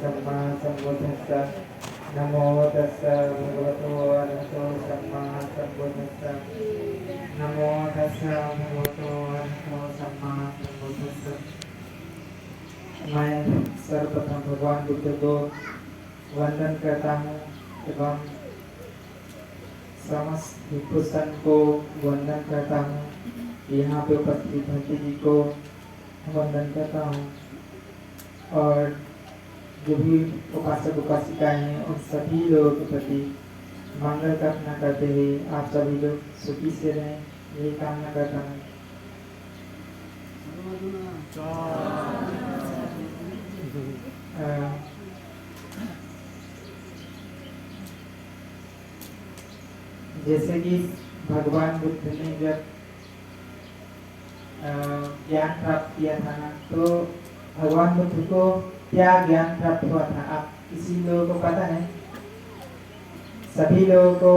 सम्मा सम्बुद्धस्स नमो तस्स भगवतो अरहतो सम्मा सम्बुद्धस्स नमो तस्स भगवतो अरहतो सम्मा सम्बुद्धस्स। मैं सर्वप्रथम भगवान बुद्ध को वंदन करता हूँ एवं समस्त भिक्षु संघ को वंदन करता हूँ। यहाँ पे उपस्थित भक्ति जी को वंदन करता हूँ और जो भी उपासक उपासिकाएं हैं उन सभी लोगों के प्रति मंगल कामना करते हुए आप सभी लोग सुखी से रहें, यही कामना करता हूँ। जैसे कि भगवान बुद्ध ने जब ज्ञान प्राप्त किया था ना, तो भगवान बुद्ध को क्या ज्ञान प्राप्त हुआ था आप किसी लोगों को पता है? सभी लोगों को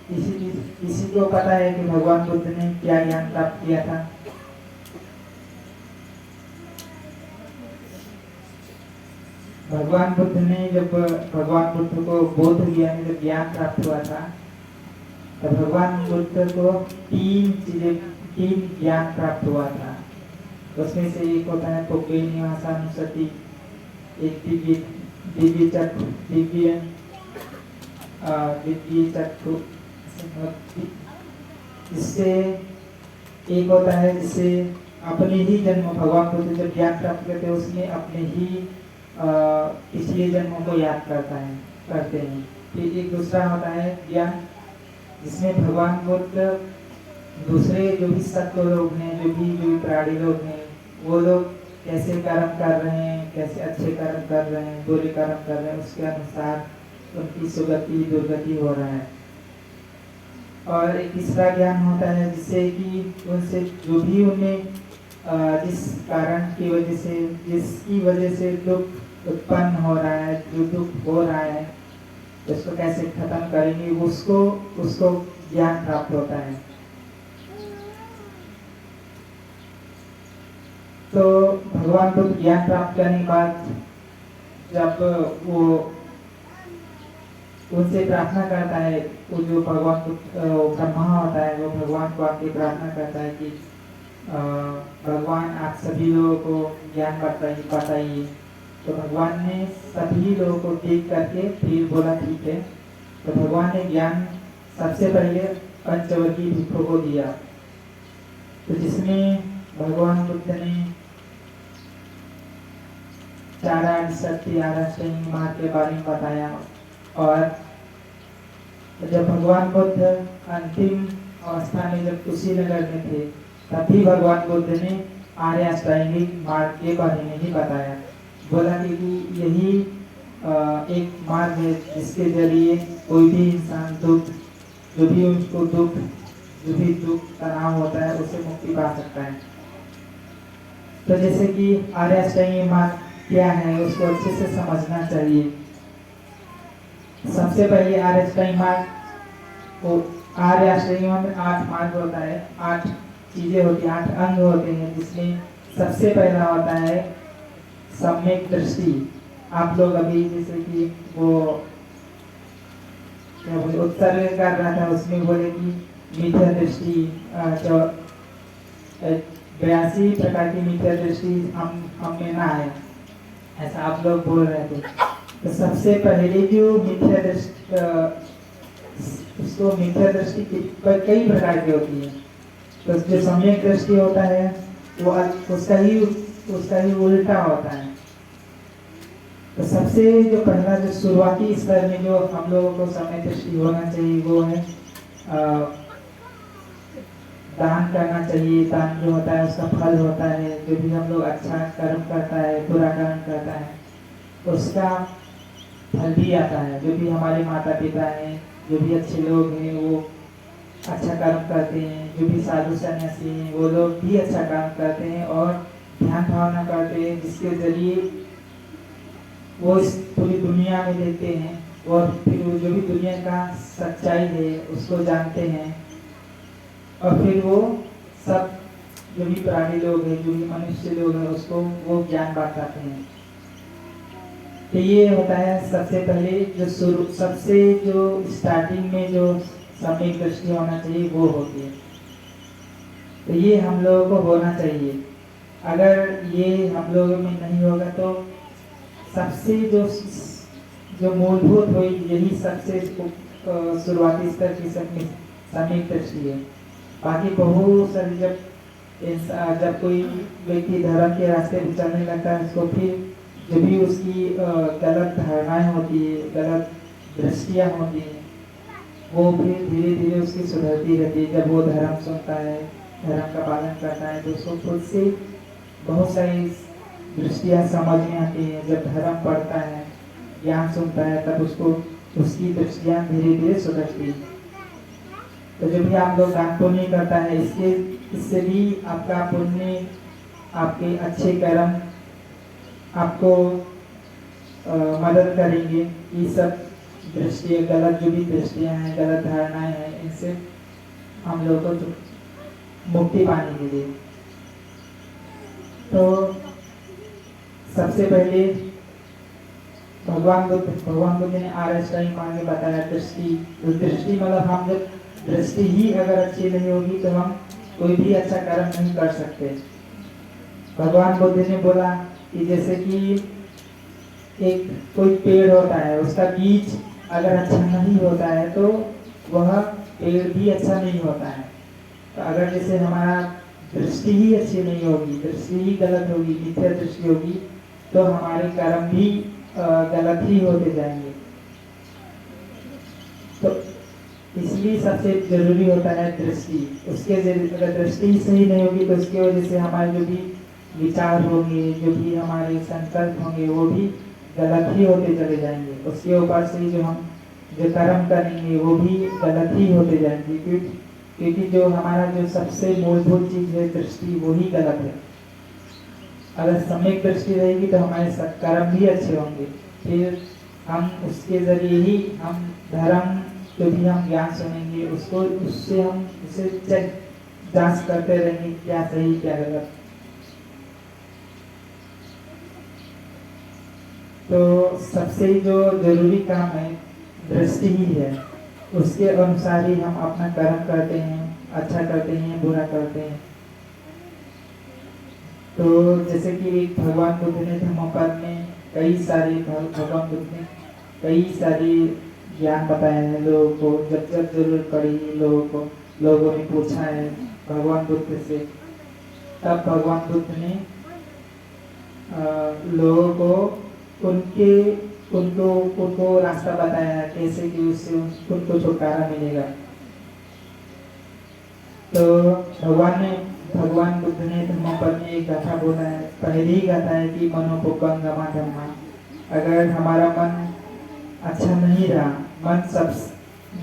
किसी को पता है कि भगवान बुद्ध ने क्या ज्ञान प्राप्त किया था? भगवान बुद्ध ने जब भगवान बुद्ध को बोध ज्ञान जब ज्ञान प्राप्त हुआ था, तो भगवान बुद्ध को तीन ज्ञान प्राप्त हुआ था। उसमें से एक होता है पुग्गेनिवासानुसति, एक दिव्य चक्षु, इससे एक होता है जिसे अपने ही जन्म भगवान बुद्ध जब ज्ञान प्राप्त करते हैं उसमें अपने ही पिछले जन्मों को याद करते हैं। फिर एक दूसरा होता है ज्ञान जिसमें भगवान बुद्ध दूसरे जो भी सत्व लोग हैं, जो भी प्राणी लोग हैं, वो लोग कैसे कर्म कर रहे हैं, कैसे अच्छे कर्म कर रहे हैं, बुरे कर्म कर रहे हैं, उसके अनुसार उनकी सुगति दुर्गति हो रहा है। और एक तीसरा ज्ञान होता है जिससे कि उनसे जो भी उन्हें जिस कारण की वजह से जिसकी वजह से दुख उत्पन्न हो रहा है, जो दुख हो रहा है उसको कैसे खत्म करेंगे, उसको ज्ञान प्राप्त होता है। तो भगवान बुद्ध ज्ञान प्राप्त करने के बाद जब वो उनसे प्रार्थना करता है, वो जो भगवान ब्रह्मा होता है वो भगवान को आके प्रार्थना करता है कि भगवान आप सभी लोगों को ज्ञान बताइए। तो भगवान ने सभी लोगों को देख करके फिर बोला ठीक है। तो भगवान ने ज्ञान सबसे पहले पंचवर्गीय भिक्षु को दिया, तो जिसमें भगवान बुद्ध ने चार सत्य आराष्टमी मार्ग के बारे में बताया। और जब भगवान बुद्ध अंतिम अवस्था में जब कुशीनगर में थे तभी भगवान बुद्ध ने आर्य अष्टांगिक मार्ग के बारे में ही बताया। बोला कि यही एक मार्ग है जिसके जरिए कोई भी इंसान जो भी दुख तनाव होता है उससे मुक्ति पा सकता है। तो जैसे कि आर्य अष्टांगिक मार्ग क्या है उसको अच्छे से समझना चाहिए। सबसे पहले आर्य अष्टांगिक में 8 मार्ग होता है, 8 चीजें होती हैं, 8 अंग होते हैं, जिसमें सबसे पहला होता है सम्यक दृष्टि। आप लोग अभी जैसे कि वो क्या बोले उत्सर्ग कर रहा था उसमें बोले कि मिथ्या दृष्टि 82 प्रकार की मिथ्या दृष्टि हम में ना आए, ऐसा आप लोग बोल रहे थे। तो सबसे पहले जो मिथ्या दृष्टि कई प्रकार की होती है। तो जो सम्यक दृष्टि होता है वो उसका ही उल्टा होता है। तो सबसे जो पहला जो शुरुआती स्तर में जो हम लोगों को सम्यक दृष्टि होना चाहिए वो है दान करना चाहिए। दान जो होता है उसका फल होता है, जो भी हम लोग अच्छा कर्म करता है, बुरा कर्म करता है उसका फल भी आता है। जो भी हमारे माता पिता हैं, जो भी अच्छे लोग हैं वो अच्छा कर्म करते हैं, जो भी साधु सन्यासी हैं वो लोग भी अच्छा काम करते हैं और ध्यान भावना करते हैं, जिसके जरिए वो इस पूरी दुनिया में देखते हैं और फिर जो भी दुनिया का सच्चाई है उसको जानते हैं और फिर वो सब जो भी प्राणी लोग हैं, जो भी मनुष्य लोग हैं उसको वो ज्ञान बांटाते हैं। तो ये होता है सबसे पहले जो शुरू सबसे जो स्टार्टिंग में जो सम्यक दृष्टि होना चाहिए वो होती है। तो ये हम लोगों को होना चाहिए। अगर ये हम लोगों में नहीं होगा तो सबसे जो मूलभूत हुई यही सबसे शुरुआती स्तर की सम्यक दृष्टि है। बाकी बहुत सारी जब कोई व्यक्ति धर्म के रास्ते पर चलने लगता है उसको फिर जो भी उसकी गलत धारणाएं होती है, गलत दृष्टियाँ होती हैं, वो फिर धीरे धीरे उसकी सुधरती रहती है। जब वो धर्म सुनता है, धर्म का पालन करता है, तो उसको खुद से बहुत सारी दृष्टियाँ समझ में आती हैं। जब धर्म पढ़ता है, ज्ञान सुनता है, तब उसको उसकी दृष्टियाँ धीरे धीरे सुधरती हैं। तो जब भी आप लोग दान पुण्य करता है, इससे भी आपका पुण्य, आपके अच्छे कर्म आपको मदद करेंगे। ये सब दृष्टियाँ, गलत जो भी दृष्टियाँ हैं, गलत धारणाएं हैं, इनसे हम लोगों को मुक्ति पाने के लिए। तो सबसे पहले भगवान बुद्ध ने आरएसटाइन आगे बताया दृष्टि मतलब हम जब दृष्टि ही अगर अच्छी नहीं होगी तो हम कोई भी अच्छा कर्म नहीं कर सकते। भगवान बुद्ध ने बोला कि जैसे कि एक कोई पेड़ होता है, उसका बीज अगर अच्छा नहीं होता है तो वह पेड़ भी अच्छा नहीं होता है। तो अगर जैसे हमारा दृष्टि ही अच्छी नहीं होगी, दृष्टि ही गलत होगी, मिथ्या दृष्टि होगी, तो हमारे कर्म भी गलत ही होते जाएंगे। तो इसलिए सबसे जरूरी होता है दृष्टि। उसके अगर दृष्टि सही नहीं होगी तो उसकी वजह से हमारे जो भी विचार होंगे, जो भी हमारे संकल्प होंगे, वो भी गलत ही होते चले जाएंगे। उसके ऊपर से जो हम जो कर्म करेंगे वो भी गलत ही होते जाएंगे, क्योंकि जो हमारा जो सबसे मूलभूत चीज है दृष्टि, वो ही गलत है। अगर सम्यक दृष्टि रहेगी तो हमारे कर्म भी अच्छे होंगे। फिर हम उसके जरिए ही हम धर्म जो भी हम ज्ञान सुनेंगे उससे हम उसे जांच करते रहेंगे क्या सही क्या गलत। तो सबसे जो जरूरी काम है दृष्टि ही है। उसके अनुसार ही हम अपना कर्म करते हैं, अच्छा करते हैं, बुरा करते हैं। तो जैसे कि भगवान बुद्ध ने धम्मपद में भगवान बुद्ध ने कई सारी ज्ञान बताया है लोगों को। जब जब जरूरत पड़ी लोगों ने पूछा है भगवान बुद्ध से, तब भगवान बुद्ध ने लोगों को उनको रास्ता बताया है कैसे कि उससे उनको छुटकारा मिलेगा। तो भगवान बुद्ध ने धम्मपद में एक गाथा बोला है, पहली ही गाथा है कि मनोपुक्कंगमा धम्मा। अगर हमारा मन अच्छा नहीं रहा,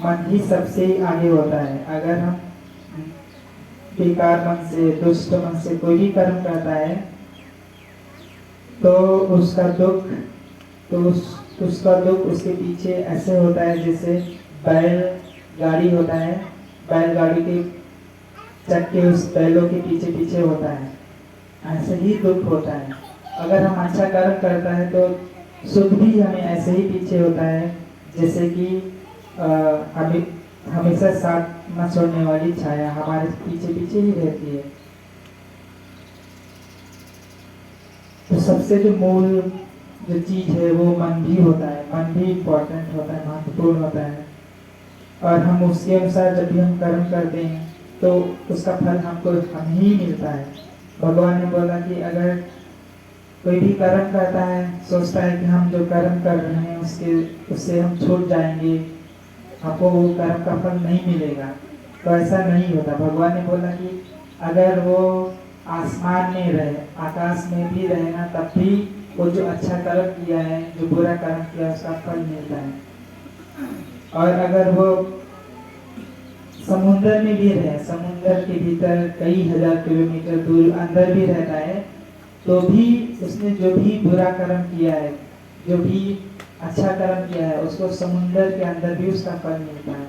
मन ही सबसे आगे होता है। अगर हम बेकार मन से, दुष्ट मन से कोई भी कर्म करता है तो उसका दुख उसके पीछे ऐसे होता है जैसे बैलगाड़ी होता है, बैलगाड़ी के चक्के उस बैलों के पीछे पीछे होता है, ऐसे ही दुख होता है। अगर हम अच्छा कर्म करता है तो सुख भी हमें ऐसे ही पीछे होता है जैसे कि हमें हमेशा साथ न छोड़ने वाली छाया हमारे पीछे पीछे ही रहती है। तो सबसे जो मूल जो चीज है वो मन भी होता है। मन भी इम्पोर्टेंट होता है, महत्वपूर्ण होता है। और हम उसके अनुसार जब भी हम कर्म करते हैं तो उसका फल हमको हम ही मिलता है। भगवान ने बोला कि अगर कोई भी कर्म करता है, सोचता है कि हम जो कर्म कर रहे हैं उससे हम छूट जाएंगे, हमको वो कर्म का फल नहीं मिलेगा, तो ऐसा नहीं होता। भगवान ने बोला कि अगर वो आसमान में रहे, आकाश में भी रहे ना, तब भी वो जो अच्छा कर्म किया है, जो बुरा कर्म किया उसका फल मिलता है। और अगर वो समुद्र में भी रहे, समुद्र के भीतर कई हजार किलोमीटर दूर अंदर भी रहता है, तो भी उसने जो भी बुरा कर्म किया है, जो भी अच्छा कर्म किया है, उसको समुद्र के अंदर भी उसका फल मिलता है।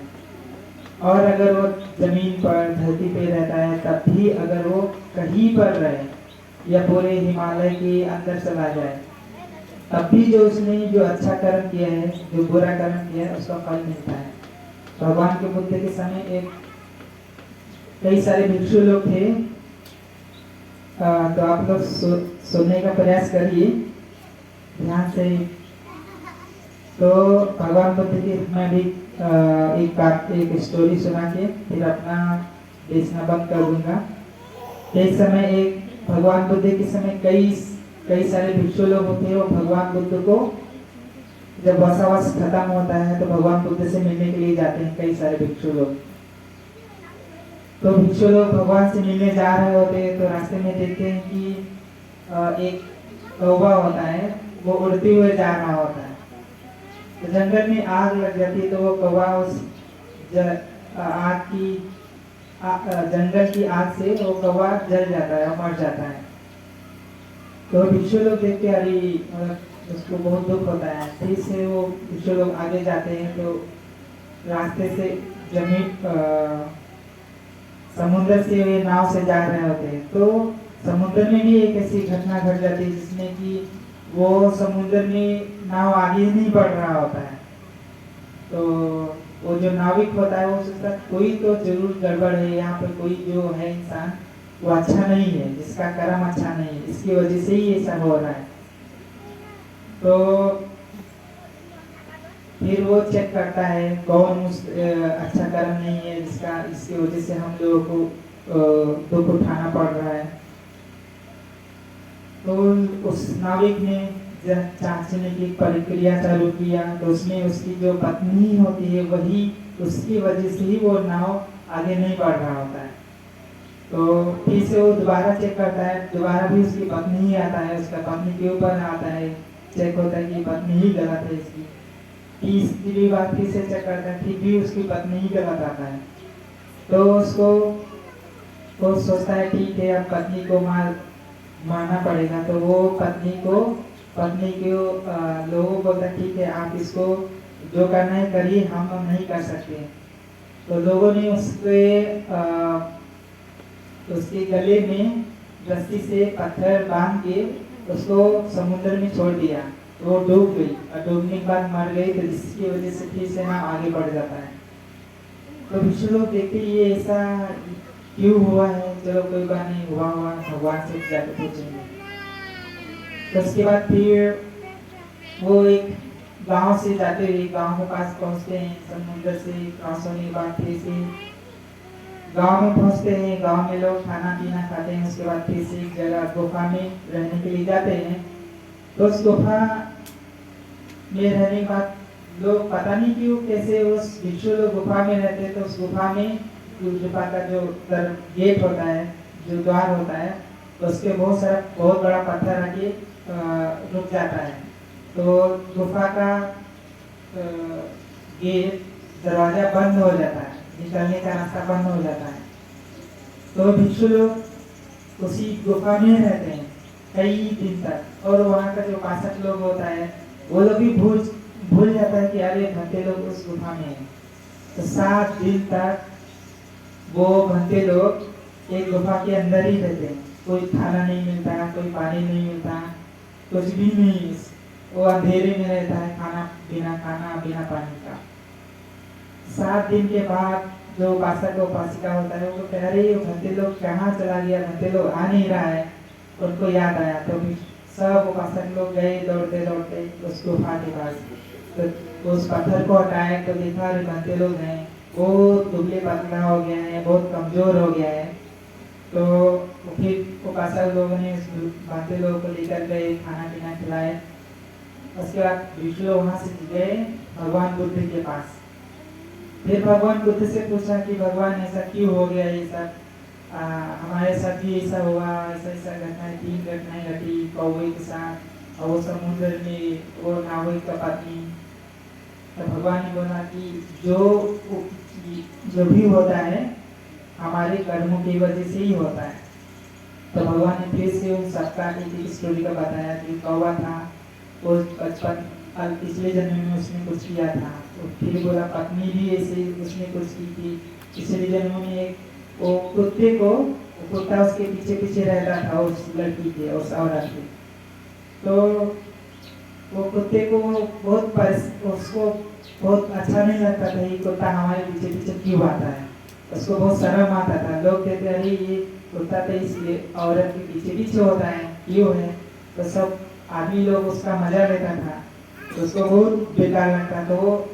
और अगर वो जमीन पर, धरती पे रहता है, तब भी अगर वो कहीं पर रहे या पूरे हिमालय के अंदर चला जाए, तब भी जो उसने जो अच्छा कर्म किया है, जो बुरा कर्म किया है, उसका फल मिलता है। भगवान के बुद्ध के समय एक कई सारे भिक्षु लोग थे। तो आप लोग सुनने का प्रयास करिए ध्यान से। तो भगवान बुद्ध की मैं भी एक स्टोरी सुना के फिर अपना बेचना बंद कर दूंगा। एक समय एक भगवान बुद्ध के समय कई सारे भिक्षु लोग होते हैं। वो भगवान बुद्ध को जब वसावास खत्म होता है तो भगवान बुद्ध से मिलने के लिए जाते हैं कई सारे भिक्षु लोग। तो भिक्षु लोग भगवान से मिलने जा रहे होते हैं तो रास्ते में देखते हैं कि एक कौवा होता है, वो उड़ते हुए जा रहा होता है। तो जंगल में आग लग जाती है तो वो कौवा उस जंगल की आग से वो कौवा जल जाता है और मर जाता है। तो भिक्षु लोग देखते अरे उसको बहुत दुख होता है। फिर से वो भिक्षु लोग आगे जाते हैं तो रास्ते से समुद्र से वे नाव से जा रहे होते हैं। तो समुद्र में भी एक ऐसी घटना घट जाती है जिसमें कि वो समुद्र में नाव आगे नहीं बढ़ रहा होता है। तो वो जो नाविक होता है वो सोचता कोई तो जरूर गड़बड़ है, यहाँ पर कोई जो है इंसान वो अच्छा नहीं है, जिसका कर्म अच्छा नहीं है, इसकी वजह से ही ऐसा हो रहा है। तो फिर वो चेक करता है कौन अच्छा कर्म नहीं है इसकी वजह से हम लोगों को दुख उठाना पड़ रहा है। तो उस नाविक ने जांचने की प्रक्रिया चालू किया तो उसमें उसकी जो पत्नी होती है वही उसकी वजह से ही वो नाव आगे नहीं बढ़ रहा होता है। तो फिर से वो दोबारा चेक करता है, दोबारा भी उसकी पत्नी ही आता है, उसका पत्नी के ऊपर आता है, चेक होता है कि पत्नी ही गलत है इसकी। तीसरी बार फिर से चेक करता है, फिर भी उसकी पत्नी ही गलत आता है। तो उसको वो सोचता है ठीक है अब पत्नी को मारना पड़ेगा। तो वो पत्नी को लोगों को बोलता ठीक है आप इसको जो करना है करिए, हम नहीं कर सकते। तो लोगों ने उसके गले में रस्सी से पत्थर बांध के उसको समुद्र में छोड़ दिया। वो डूब गई और डूबने के बाद मर गई। तो जिसकी वजह से फिर से ना आगे बढ़ जाता है। तो भिक्षु लोग देखते ये ऐसा क्यों हुआ है, चलो कोई बात नहीं, हुआ भगवान से जाकर पूछेंगे। तो उसके बाद फिर वो एक गांव से जाते हुए गांव के पास पहुंचते हैं। समुद्र से क्रॉस होने के बाद फिर से गांव में पहुंचते हैं। गांव में लोग खाना पीना खाते हैं। उसके बाद फिर से एक जगह गुफा में रहने के लिए जाते हैं। तो उस गुफा में रहने के बाद लोग पता नहीं क्यों कैसे उस भिक्षु लोग गुफा में रहते हैं। तो उस गुफा में गुफा का जो गेट होता है, जो द्वार होता है, तो उसके बहुत बड़ा पत्थर आके रुक जाता है। तो गुफा का गेट दरवाजा बंद हो जाता है, निकलने का रास्ता बंद हो जाता है। तो भिक्षु लोग उसी गुफा में रहते हैं कई दिन तक। और वहाँ का जो उपासक लोग होता है वो लोग भी भूल जाता है कि अरे भक्ते लोग उस गुफा में हैं। तो 7 दिन तक वो भक्ते लोग एक गुफा के अंदर ही रहते हैं। कोई खाना नहीं मिलता, कोई पानी नहीं मिलता, कुछ भी नहीं। वो अंधेरे में रहता है, खाना बिना पानी का। 7 दिन के बाद जो उपासक उपासिका होता है वो कह रहे भक्ते लोग कहाँ चला गया, भक्ते लोग आ नहीं रहा है। उनको याद आया तो सब उपासक लोग गए दौड़ते दौड़ते उस गुफा के पास। तो उस पत्थर को हटाए तो देखा अरे भक्ते लोग हैं, बहुत दुबले पतला हो गया है, बहुत कमजोर हो गया है। तो फिर उपासक लोगों ने उस भक्ते लोगों को लेकर गए, खाना पीना खिलाए। उसके बाद भिक्षु लोग वहाँ से गए भगवान बुद्ध के पास। फिर भगवान बुद्ध से पूछा कि भगवान ऐसा क्यों हो गया, ये सब हमारे साथ भी ऐसा हुआ, ऐसा घटनाएं 3 घटनाएं घटी कौवे के साथ और वो समुद्र में वो नाविक का पत्नी। तो भगवान ने बोला कि जो भी होता है हमारे कर्मों की वजह से ही होता है। तो भगवान ने फिर से उन सबका एक स्टोरी का बताया कि कौवा था, वो बचपन पिछले जन्म में उसने कुछ किया था। तो फिर बोला पत्नी भी ऐसे उसने कुछ की थी पिछले जन्म में। एक वो कुत्ता उसके पीछे पीछे रहता था उस लड़की के, उस औरत के। तो वो कुत्ते को उसको बहुत अच्छा नहीं लगता था, ये कुत्ता हमारे पीछे पीछे क्यों आता है। उसको बहुत शर्म आता था। लोग कहते अरे ये कुत्ता तो इसलिए औरत के पीछे पीछे होता है, क्यों है। तो सब आदमी लोग उसका मजा लेता था, तो उसको बहुत बेकार लगता। तो वो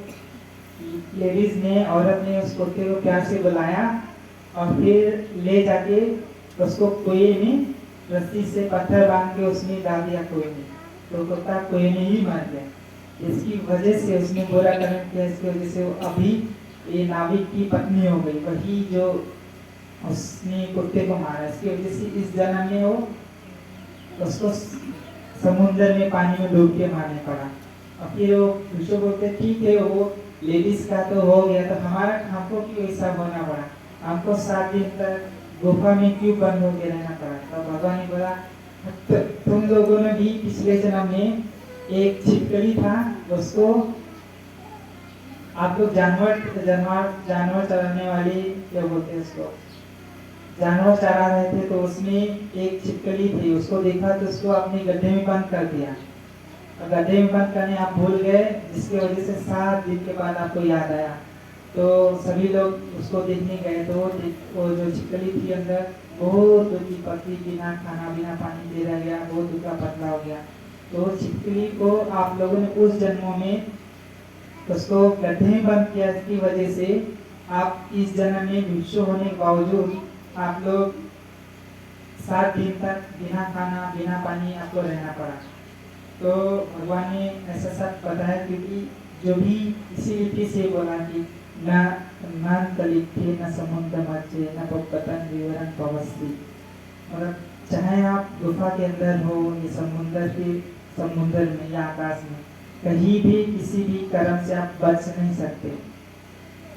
लेडीज ने, औरत ने उस कुत्ते को प्यार से बुलाया और फिर ले जाके उसको कुएं में रस्सी से पत्थर बांध के उसमें डाल दिया कुएं में। तो कुत्ता कुएं में ही मर गया। इसकी वजह से उसने बुरा कर्म किया, इसकी वजह से वो अभी ये नाविक की पत्नी हो गई, वही जो उसने कुत्ते को मारा। इसकी वजह से इस जन्म में वो उसको समुद्र में पानी में डूब के मारने पड़ा। और फिर वो विष्णु बोलते ठीक है, वो लेडीज का तो हो गया, तो हमारा हमको क्यों ऐसा होना पड़ा, हमको 7 दिन तक गुफा में क्यों बंद होके रहना पड़ा। तो भगवान ने बोला तुम लोगों ने भी पिछले जन्म में एक छिपकली था, उसको आप लोग जानवर चराने वाली क्या बोलते हैं उसको, जानवर चरा रहे थे, तो उसमें एक छिपकली थी, उसको देखा तो उसको अपने गड्ढे में बंद कर दिया। गड्ढे में बंद करने आप भूल गए, जिसकी वजह से 7 दिन के बाद आपको याद आया। तो सभी लोग उसको देखने गए, तो वो जो छिपकली थी अंदर बहुत दुखी पतली, बिना खाना बिना पानी दे रह गया, बहुत दुखा पतला हो गया। तो छिपकली को आप लोगों ने उस जन्मों में उसको गड्ढे में बंद किया, इसकी वजह से आप इस जन्म में भिक्षु होने के बावजूद आप लोग 7 दिन तक बिना खाना बिना पानी आपको रहना पड़ा। तो भगवान ने ऐसा सब बताया, क्योंकि जो भी इसी रीति से बोला कि न तलिखे न समुद्र मचे न पतन विवरण पवस्ती। मतलब चाहे आप गुफा के अंदर हो या समुद्र में या आकाश में, कहीं भी किसी भी कर्म से आप बच नहीं सकते।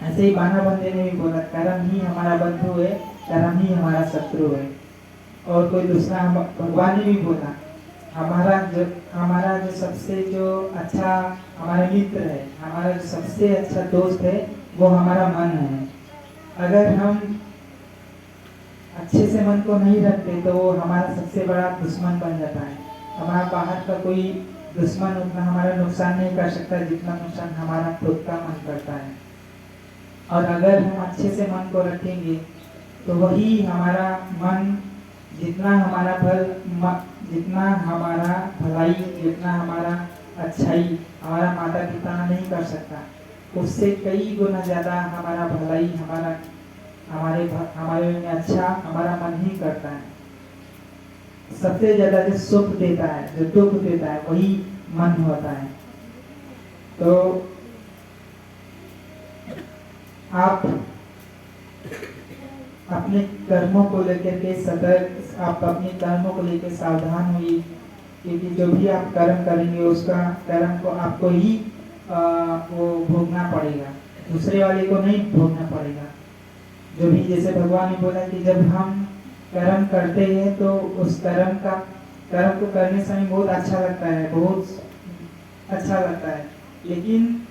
ऐसे ही बाना बंदे ने भी बोला कर्म ही हमारा बंधु है, कर्म ही हमारा शत्रु है। और कोई दूसरा भगवान ने भी बोला हमारा जो सबसे जो अच्छा हमारा मित्र है, हमारा जो सबसे अच्छा दोस्त है, वो हमारा मन है। अगर हम अच्छे से मन को नहीं रखते तो वो हमारा सबसे बड़ा दुश्मन बन जाता है। हमारा बाहर का कोई दुश्मन उतना हमारा नुकसान नहीं कर सकता जितना नुकसान हमारा खुद का मन करता है। और अगर हम अच्छे से मन को रखेंगे तो वही हमारा मन जितना हमारा भलाई, जितना हमारा अच्छाई हमारा माता पिता नहीं कर सकता, उससे कई गुना ज़्यादा हमारा भलाई हमारे में अच्छा हमारा मन ही करता है। सबसे ज़्यादा जो सुख देता है, जो दुख देता है, वही मन होता है। तो आप अपने कर्मों को लेकर के सतर्क, आप अपने कर्मों को लेकर सावधान होइए, क्योंकि जो भी आप कर्म करेंगे उसका कर्म को आपको ही वो भोगना पड़ेगा, दूसरे वाले को नहीं भोगना पड़ेगा। जो भी जैसे भगवान ने बोला कि जब हम कर्म करते हैं तो उस कर्म को करने समय बहुत अच्छा लगता है, बहुत अच्छा लगता है, लेकिन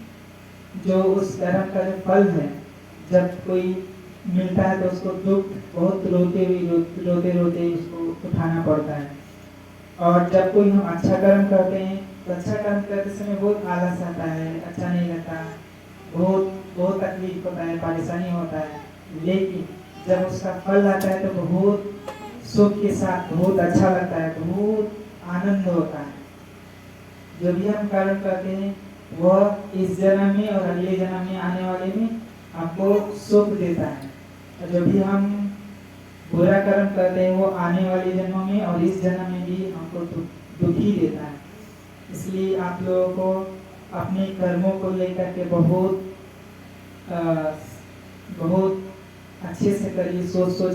जो उस कर्म का जो फल है, जब कोई मिलता है तो उसको दुख बहुत रोते उसको उठाना पड़ता है। और जब कोई हम अच्छा कर्म करते हैं तो अच्छा कर्म करते समय बहुत आलस आता है, अच्छा नहीं लगता, बहुत तकलीफ होता है, परेशानी होता है। लेकिन जब उसका फल आता है तो बहुत सुख के साथ बहुत अच्छा लगता है, बहुत आनंद होता है। जो भी हम कर्म करते हैं वह इस जन्म में और अगले जन्म में आने वाले में हमको सुख देता है। और जो भी हम बुरा कर्म करते हैं वो आने वाले जन्मों में और इस जन्म में भी हमको दुखी देता है। इसलिए आप लोगों को अपने कर्मों को लेकर के बहुत अच्छे से करिए, सोच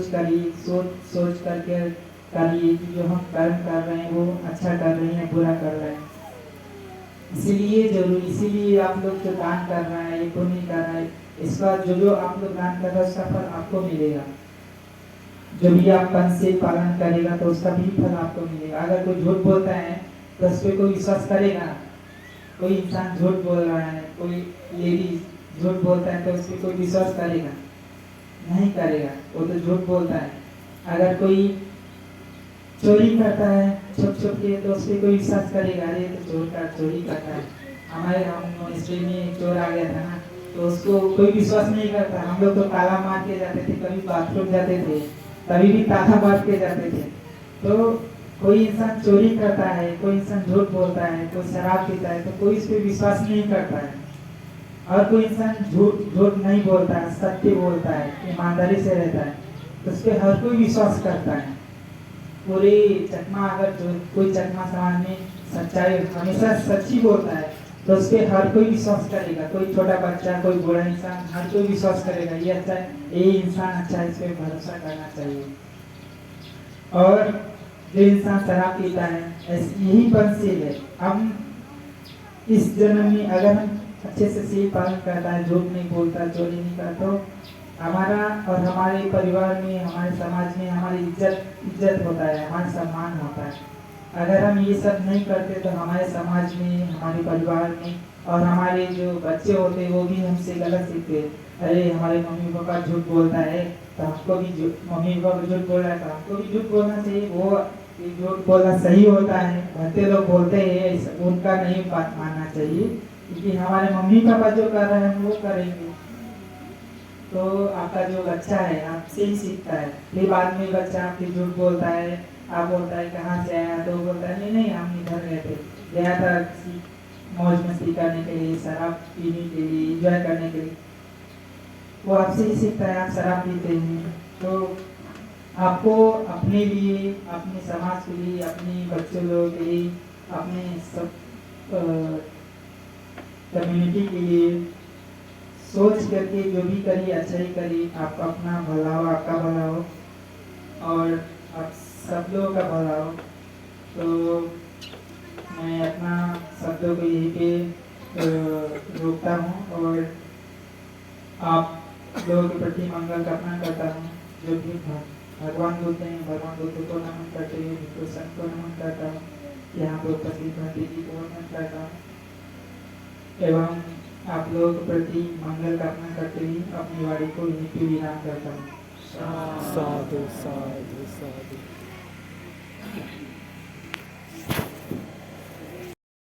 करके करिए कि जो हम कर्म कर रहे हैं वो अच्छा कर रहे हैं, बुरा कर रहे हैं। इसीलिए आप लोग जो दान कर रहे हैं, ये पुण्य कर रहे हैं, इसका जो आप लोग दान कर रहे हैं उसका फल आपको मिलेगा। जो भी आप पंच से पालन करेगा तो उसका भी फल आपको मिलेगा। अगर कोई झूठ बोलता है तो उस पर कोई विश्वास करेगा? कोई इंसान झूठ बोल रहा है, कोई लेडीज झूठ बोलता है तो उस पर कोई विश्वास करेगा? नहीं करेगा, वो तो झूठ बोलता है। अगर कोई चोरी करता है छुप छुप के तो उस पर कोई विश्वास करेगा, अरे तो चोरी करता है। हमारे हम हिस्ट्री में एक चोर आ गया था ना, तो उसको कोई विश्वास नहीं करता। हम लोग तो ताला मार के जाते थे, कभी बाथरूम जाते थे तभी भी ताला मार के जाते थे। तो कोई इंसान चोरी करता है, कोई इंसान झूठ बोलता है, कोई शराब पीता है, तो कोई इस पर विश्वास नहीं करता है। और कोई इंसान झूठ झूठ नहीं बोलता है, सत्य बोलता है, ईमानदारी से रहता है, तो उस पर हर कोई विश्वास करता है। पूरी चकमा अगर जो कोई चकमा समाज में सच्चाई हमेशा सच्ची बोलता है तो उस पर हर कोई विश्वास करेगा। कोई छोटा बच्चा, कोई बूढ़ा इंसान, हर कोई विश्वास करेगा ये अच्छा है, ये इंसान अच्छा है, इस पर भरोसा करना चाहिए। और जो इंसान शराब पीता है यही पंचशील है। हम इस जन्म में अगर हम अच्छे से शील पालन करता है, झूठ नहीं बोलता, चोरी नहीं करता, तो हमारा और हमारे परिवार में, हमारे समाज में हमारी इज्जत होता है, हमारा सम्मान होता है। अगर हम ये सब नहीं करते तो हमारे समाज में, हमारे परिवार में और हमारे जो बच्चे होते हैं वो भी हमसे गलत सीखते हैं। अरे हमारे मम्मी पापा झूठ बोलता है तो हमको भी मम्मी पापा झूठ बोल रहा है तो हमको भी झूठ बोलना चाहिए। वो झूठ बोलना सही होता है, भक्ति लोग बोलते हैं, उनका नहीं बात मानना चाहिए, क्योंकि हमारे मम्मी पापा जो कर रहे हैं वो करेंगे। तो आपका जो बच्चा है आपसे ही सीखता है। फिर बाद में बच्चा आपके झूठ बोलता है, आप बोलता है कहाँ से आया, तो बोलता है नहीं हम इधर गए थे, गया था मौज मस्ती करने के लिए, शराब पीने के लिए, एंजॉय करने के लिए। वो आपसे ही सीखता है। आप शराब पीते हैं तो आपको अपने लिए, अपने समाज के लिए, अपने बच्चों लोगों के लिए, अपने सब कम्युनिटी के लिए सोच करके जो भी करिए अच्छा ही करिए। आपका अपना भला हो, आपका भला हो और आप सब लोगों का भला हो। तो मैं अपना शब्दों को यहीं पे रोकता हूँ और आप लोगों के प्रति मंगल कामना करता हूँ। जो भी भगवान बुद्ध हैं, भगवान बुद्ध को नमन करते हुए भिक्षु संत को नमन करता हूँ, यहाँ पर उपस्थित भक्ति जी को नमन करता हूँ एवं आप लोगों के प्रति मंगल कामना करते हुए अपनी वाणी को यहीं पे विराम करता हूँ। साधु साधु साधु।